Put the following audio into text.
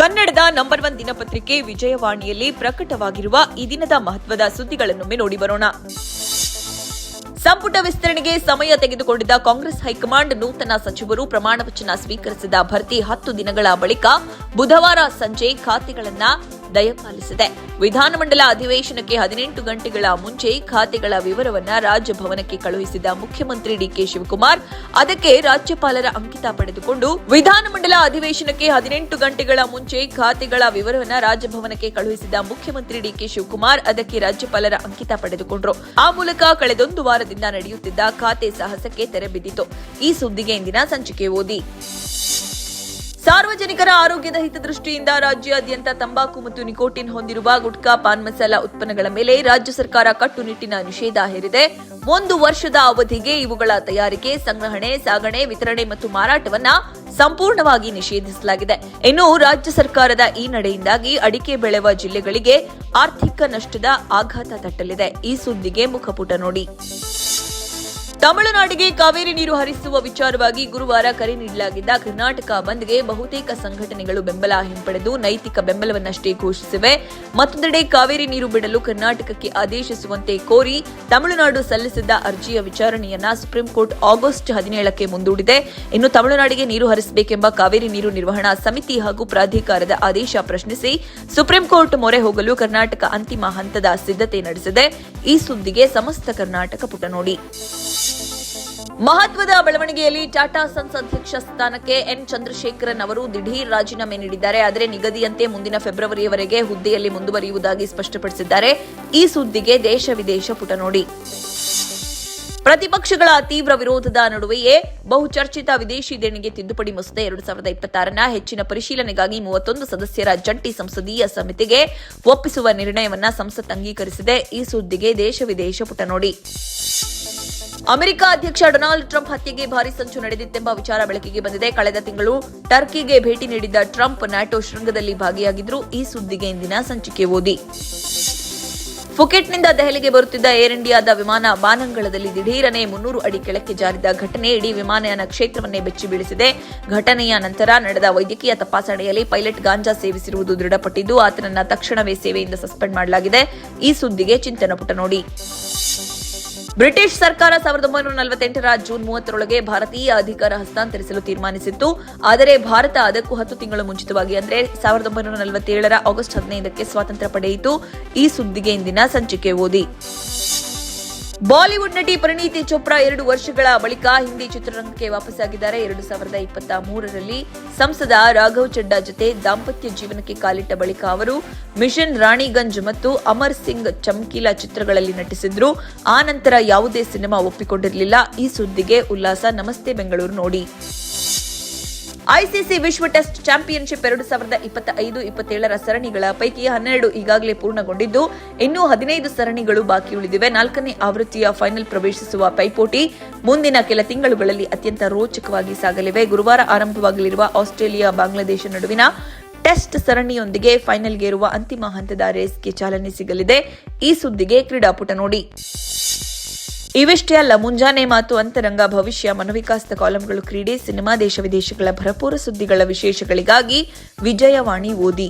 ಕನ್ನಡದ ನಂಬರ್ 1 ದಿನಪತ್ರಿಕೆ ವಿಜಯವಾಣಿಯಲ್ಲಿ ಪ್ರಕಟವಾಗಿರುವ ಈ ದಿನದ ಮಹತ್ವದ ಸುದ್ದಿಗಳನ್ನೊಮ್ಮೆ ನೋಡಿ ಬರೋಣ. ಸಂಪುಟ ವಿಸ್ತರಣೆಗೆ ಸಮಯ ತೆಗೆದುಕೊಂಡಿದ್ದ ಕಾಂಗ್ರೆಸ್ ಹೈಕಮಾಂಡ್ ನೂತನ ಸಚಿವರು ಪ್ರಮಾಣ ವಚನ ಸ್ವೀಕರಿಸಿದ ಭರ್ತಿ 10 ದಿನಗಳ ಬಳಿಕ ಬುಧವಾರ ಸಂಜೆ ಖಾತೆಗಳನ್ನು ದಯಪಾಲಿಸಿದೆ. ವಿಧಾನಮಂಡಲ ಅಧಿವೇಶನಕ್ಕೆ 18 ಗಂಟೆಗಳ ಮುಂಚೆ ಖಾತೆಗಳ ವಿವರವನ್ನು ರಾಜಭವನಕ್ಕೆ ಕಳುಹಿಸಿದ ಮುಖ್ಯಮಂತ್ರಿ ಡಿಕೆ ಶಿವಕುಮಾರ್ ಅದಕ್ಕೆ ರಾಜ್ಯಪಾಲರ ಅಂಕಿತ ಪಡೆದುಕೊಂಡು ವಿಧಾನಮಂಡಲ ಅಧಿವೇಶನಕ್ಕೆ 18 ಗಂಟೆಗಳ ಮುಂಚೆ ಖಾತೆಗಳ ವಿವರವನ್ನು ರಾಜಭವನಕ್ಕೆ ಕಳುಹಿಸಿದ ಮುಖ್ಯಮಂತ್ರಿ ಡಿಕೆ ಶಿವಕುಮಾರ್ ಅದಕ್ಕೆ ರಾಜ್ಯಪಾಲರ ಅಂಕಿತ ಪಡೆದುಕೊಂಡರು. ಆ ಮೂಲಕ ಕಳೆದೊಂದು ವಾರದಿಂದ ನಡೆಯುತ್ತಿದ್ದ ಖಾತೆ ಸಾಹಸಕ್ಕೆ ತೆರೆ ಬಿದ್ದಿತು. ಈ ಸುದ್ದಿಗೆ ಇಂದಿನ ಸಂಚಿಕೆ ಓದಿ. ಸಾರ್ವಜನಿಕರ ಆರೋಗ್ಯದ ಹಿತದೃಷ್ಟಿಯಿಂದ ರಾಜ್ಯಾದ್ಯಂತ ತಂಬಾಕು ಮತ್ತು ನಿಕೋಟಿನ್ ಹೊಂದಿರುವ ಗುಟ್ಕಾ, ಪಾನ್ ಮಸಾಲ ಉತ್ಪನ್ನಗಳ ಮೇಲೆ ರಾಜ್ಯ ಸರ್ಕಾರ ಕಟ್ಟುನಿಟ್ಟಿನ ನಿಷೇಧ ಹೇರಿದೆ. 1 ವರ್ಷದ ಅವಧಿಗೆ ಇವುಗಳ ತಯಾರಿಕೆ, ಸಂಗ್ರಹಣೆ, ಸಾಗಣೆ, ವಿತರಣೆ ಮತ್ತು ಮಾರಾಟವನ್ನ ಸಂಪೂರ್ಣವಾಗಿ ನಿಷೇಧಿಸಲಾಗಿದೆ. ಇನ್ನು ರಾಜ್ಯ ಸರ್ಕಾರದ ಈ ನಡೆಯಿಂದಾಗಿ ಅಡಿಕೆ ಬೆಳೆಯುವ ಜಿಲ್ಲೆಗಳಿಗೆ ಆರ್ಥಿಕ ನಷ್ಟದ ಆಘಾತ ತಟ್ಟಲಿದೆ. ಈ ಸುದ್ದಿಗೆ ಮುಖಪುಟ ನೋಡಿ. ತಮಿಳುನಾಡಿಗೆ ಕಾವೇರಿ ನೀರು ಹರಿಸುವ ವಿಚಾರವಾಗಿ ಗುರುವಾರ ಕರೆ ನೀಡಲಾಗಿದ್ದ ಕರ್ನಾಟಕ ಬಂದ್ಗೆ ಬಹುತೇಕ ಸಂಘಟನೆಗಳು ಬೆಂಬಲ ಹಿಂಪಡೆದು ನೈತಿಕ ಬೆಂಬಲವನ್ನಷ್ಟೇ ಘೋಷಿಸಿವೆ. ಮತ್ತೊಂದೆಡೆ ಕಾವೇರಿ ನೀರು ಬಿಡಲು ಕರ್ನಾಟಕಕ್ಕೆ ಆದೇಶಿಸುವಂತೆ ಕೋರಿ ತಮಿಳುನಾಡು ಸಲ್ಲಿಸಿದ್ದ ಅರ್ಜಿಯ ವಿಚಾರಣೆಯನ್ನ ಸುಪ್ರೀಂ ಕೋರ್ಟ್ ಆಗಸ್ಟ್ 17ಕ್ಕೆ ಮುಂದೂಡಿದೆ. ಇನ್ನು ತಮಿಳುನಾಡಿಗೆ ನೀರು ಹರಿಸಬೇಕೆಂಬ ಕಾವೇರಿ ನೀರು ನಿರ್ವಹಣಾ ಸಮಿತಿ ಹಾಗೂ ಪ್ರಾಧಿಕಾರದ ಆದೇಶ ಪ್ರಶ್ನಿಸಿ ಸುಪ್ರೀಂ ಕೋರ್ಟ್ ಮೊರೆ ಹೋಗಲು ಕರ್ನಾಟಕ ಅಂತಿಮ ಹಂತದ ಸಿದ್ಧತೆ ನಡೆಸಿದೆ. ಈ ಸುದ್ದಿಗೆ ಸಮಸ್ತ ಕರ್ನಾಟಕ ಪುಟ ನೋಡಿ. ಮಹತ್ವದ ಬೆಳವಣಿಗೆಯಲ್ಲಿ ಟಾಟಾ ಸನ್ಸ್ ಅಧ್ಯಕ್ಷ ಸ್ಥಾನಕ್ಕೆ ಎನ್ ಚಂದ್ರಶೇಖರನ್ ಅವರು ದಿಢೀರ್ ರಾಜೀನಾಮೆ ನೀಡಿದ್ದಾರೆ. ಆದರೆ ನಿಗದಿಯಂತೆ ಮುಂದಿನ ಫೆಬ್ರವರಿಯವರೆಗೆ ಹುದ್ದೆಯಲ್ಲಿ ಮುಂದುವರಿಯುವುದಾಗಿ ಸ್ಪಷ್ಟಪಡಿಸಿದ್ದಾರೆ. ಈ ಸುದ್ದಿಗೆ ದೇಶ ವಿದೇಶ ಪುಟ ನೋಡಿ. ಪ್ರತಿಪಕ್ಷಗಳ ತೀವ್ರ ವಿರೋಧದ ನಡುವೆಯೇ ಬಹುಚರ್ಚಿತ ವಿದೇಶಿ ದೇಣಿಗೆ ತಿದ್ದುಪಡಿ ಮಸೂದೆ 2026ನ ಹೆಚ್ಚಿನ ಪರಿಶೀಲನೆಗಾಗಿ 31 ಸದಸ್ಯರ ಜಂಟಿ ಸಂಸದೀಯ ಸಮಿತಿಗೆ ಒಪ್ಪಿಸುವ ನಿರ್ಣಯವನ್ನ ಸಂಸತ್ ಅಂಗೀಕರಿಸಿದೆ. ಈ ಸುದ್ದಿಗೆ ದೇಶ ವಿದೇಶ ಪುಟ ನೋಡಿ. ಅಮೆರಿಕ ಅಧ್ಯಕ್ಷ ಡೊನಾಲ್ಡ್ ಟ್ರಂಪ್ ಹತ್ಯೆಗೆ ಭಾರೀ ಸಂಚು ನಡೆದಿತ್ತೆಂಬ ವಿಚಾರ ಬೆಳಕಿಗೆ ಬಂದಿದೆ. ಕಳೆದ ತಿಂಗಳು ಟರ್ಕಿಗೆ ಭೇಟಿ ನೀಡಿದ್ದ ಟ್ರಂಪ್ ನ್ಯಾಟೋ ಶೃಂಗದಲ್ಲಿ ಭಾಗಿಯಾಗಿದ್ರು. ಈ ಸುದ್ದಿಗೆ ಇಂದಿನ ಸಂಚಿಕೆ ಓದಿ. ಫುಕೆಟ್ನಿಂದ ದೆಹಲಿಗೆ ಬರುತ್ತಿದ್ದ ಏರ್ ಇಂಡಿಯಾದ ವಿಮಾನ ಬಾನಂಗಳದಲ್ಲಿ ದಿಢೀರನೆ 300 ಅಡಿ ಕೆಳಕ್ಕೆ ಜಾರಿದ ಘಟನೆ ಇಡೀ ವಿಮಾನಯಾನ ಕ್ಷೇತ್ರವನ್ನೇ ಬೆಚ್ಚಿ ಬೀಳಿಸಿದೆ. ಘಟನೆಯ ನಂತರ ನಡೆದ ವೈದ್ಯಕೀಯ ತಪಾಸಣೆಯಲ್ಲಿ ಪೈಲಟ್ ಗಾಂಜಾ ಸೇವಿಸಿರುವುದು ದೃಢಪಟ್ಟಿದ್ದು ಆತನನ್ನ ತಕ್ಷಣವೇ ಸೇವೆಯಿಂದ ಸಸ್ಪೆಂಡ್ ಮಾಡಲಾಗಿದೆ. ಈ ಸುದ್ದಿಗೆ ಚಿಂತನ ಪುಟ ನೋಡಿ. ಬ್ರಿಟಿಷ್ ಸರ್ಕಾರ 1948ರ ಜೂನ್ 30ರೊಳಗೆ ಭಾರತೀಯ ಅಧಿಕಾರ ಹಸ್ತಾಂತರಿಸಲು ತೀರ್ಮಾನಿಸಿತ್ತು. ಆದರೆ ಭಾರತ ಅದಕ್ಕೂ 10 ತಿಂಗಳು ಮುಂಚಿತವಾಗಿ ಅಂದರೆ 1947ರ ಆಗಸ್ಟ್ 15ಕ್ಕೆ ಸ್ವಾತಂತ್ರ್ಯ ಪಡೆಯಿತು. ಈ ಸುದ್ದಿಗೆ ಇಂದಿನ ಸಂಚಿಕೆ ಓದಿ. ಬಾಲಿವುಡ್ ನಟಿ ಪರಿಣೀತಿ ಚೋಪ್ರಾ 2 ವರ್ಷಗಳ ಬಳಿಕ ಹಿಂದಿ ಚಿತ್ರರಂಗಕ್ಕೆ ವಾಪಸ್ಸಾಗಿದ್ದಾರೆ. 2023ರಲ್ಲಿ ಸಂಸದ ರಾಘವ್ ಚಡ್ಡಾ ಜೊತೆ ದಾಂಪತ್ಯ ಜೀವನಕ್ಕೆ ಕಾಲಿಟ್ಟ ಬಳಿಕ ಅವರು ಮಿಷನ್ ರಾಣಿಗಂಜ್ ಮತ್ತು ಅಮರ್ ಸಿಂಗ್ ಚಮ್ಕೀಲಾ ಚಿತ್ರಗಳಲ್ಲಿ ನಟಿಸಿದ್ರು. ಆ ನಂತರ ಯಾವುದೇ ಸಿನಿಮಾ ಒಪ್ಪಿಕೊಂಡಿರಲಿಲ್ಲ. ಈ ಸುದ್ದಿಗೆ ಉಲ್ಲಾಸ ನಮಸ್ತೆ ಬೆಂಗಳೂರು ನೋಡಿ. ಐಸಿಸಿ ವಿಶ್ವ ಟೆಸ್ಟ್ ಚಾಂಪಿಯನ್ಶಿಪ್ 2025-27ರ ಸರಣಿಗಳ ಪೈಕಿ 12 ಈಗಾಗಲೇ ಪೂರ್ಣಗೊಂಡಿದ್ದು ಇನ್ನೂ 15 ಸರಣಿಗಳು ಬಾಕಿ ಉಳಿದಿವೆ. 4ನೇ ಆವೃತ್ತಿಯ ಫೈನಲ್ ಪ್ರವೇಶಿಸುವ ಪೈಪೋಟಿ ಮುಂದಿನ ಕೆಲ ತಿಂಗಳುಗಳಲ್ಲಿ ಅತ್ಯಂತ ರೋಚಕವಾಗಿ ಸಾಗಲಿವೆ. ಗುರುವಾರ ಆರಂಭವಾಗಲಿರುವ ಆಸ್ಟ್ರೇಲಿಯಾ ಬಾಂಗ್ಲಾದೇಶ ನಡುವಿನ ಟೆಸ್ಟ್ ಸರಣಿಯೊಂದಿಗೆ ಫೈನಲ್ಗೇರುವ ಅಂತಿಮ ಹಂತದ ರೇಸ್ಗೆ ಚಾಲನೆ ಸಿಗಲಿದೆ. ಈ ಸುದ್ದಿಗೆ ಕ್ರೀಡಾಪುಟ ನೋಡಿ. ಇವಿಷ್ಟೇ ಅಲ್ಲ, ಮುಂಜಾನೆ ಮಾತು, ಅಂತರಂಗ, ಭವಿಷ್ಯ, ಮನೋವಿಕಾಸದ ಕಾಲಂಗಳು, ಕ್ರೀಡೆ, ಸಿನಿಮಾ, ದೇಶ ವಿದೇಶಗಳ ಭರಪೂರ ಸುದ್ದಿಗಳ ವಿಶೇಷಗಳಿಗಾಗಿ ವಿಜಯವಾಣಿ ಓದಿ.